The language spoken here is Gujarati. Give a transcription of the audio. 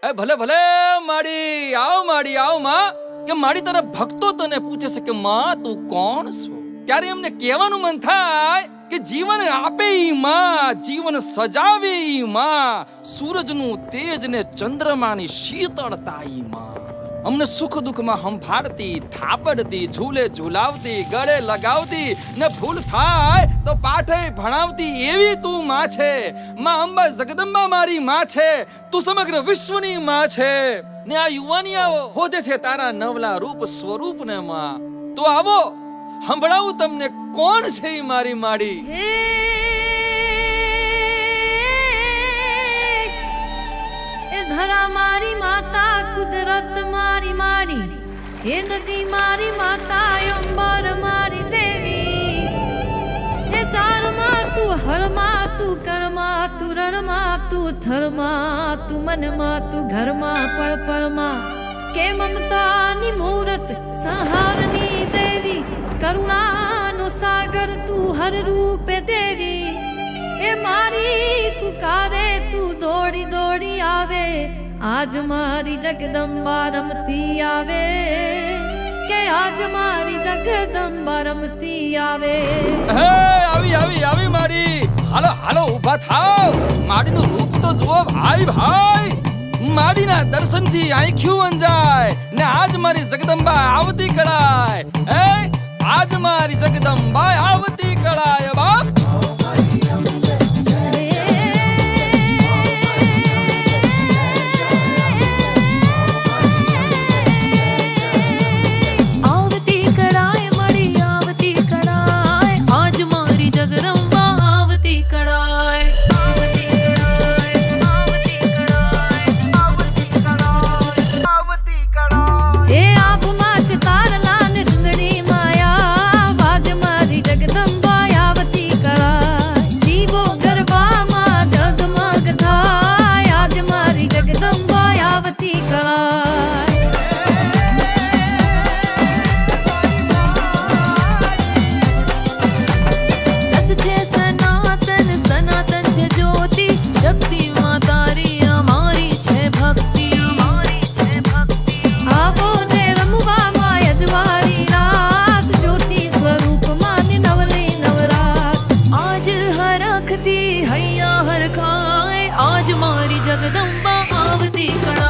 એ ભલે ભલે માડી આવ માં કે માડી તારા ભક્તો તને પૂછે છે કે માં તું કોણ છો? ત્યારે એમને કહેવાનું મન થાય કે જીવન આપે ઈ માં, જીવન સજાવે ઈ માં, સૂરજનું તેજ ને ચંદ્રમાની શીતળતા ઈ માં, અમને સુખ દુઃખમાં હંફાળતી, થાપડતી, ઝૂલે ઝૂલાવતી, ગળે લગાવતી ને ભૂલ થાય તો પાઠે ભણાવતી એવી તું માં છે. માં અંબા જગદંબા મારી માં છે, તું સમગ્ર વિશ્વની માં છે. ને આ યુવાનિયાઓ હોદે છે તારા નવલા રૂપ સ્વરૂપ ને માં. તો આવો સંભળાવું તમને કોણ છે ઈ મારી માડી. ધરા મારી માતા, કુદરત મારી માડી, હે નદી મારી માતા, અંબર મારી દેવી. હે ચારમાં તું, હરમાં તું, કરમાં તું, રણમાં તું, થરમાં તું, મનમાં તું, ઘરમાં પળ પળમાં કે મમતાની મૂરત, સંહારની દેવી, કરુણાનો સાગર તું હર રૂપે દેવી. એ મારી પુકારે તું દોડી દોડી આવે, આજ મારી જગદંબા રમતી આવે, કે આજ મારી જગદંબા રમતી આવે. હે આવી આવી આવી માડી, હાલો હાલો ઊભા થાવ. માડીનું રૂપ તો જુઓ ભાઈ ભાઈ. માડીના દર્શનથી આંખ્યું અંજાય ને આજ મારી જગદંબા આવતી કળાય. હે આજ મારી જગદંબા આવતી કળાય બાપ. હૈયા હર ખાય, આજ મારી જગદંબા આવતી કળા.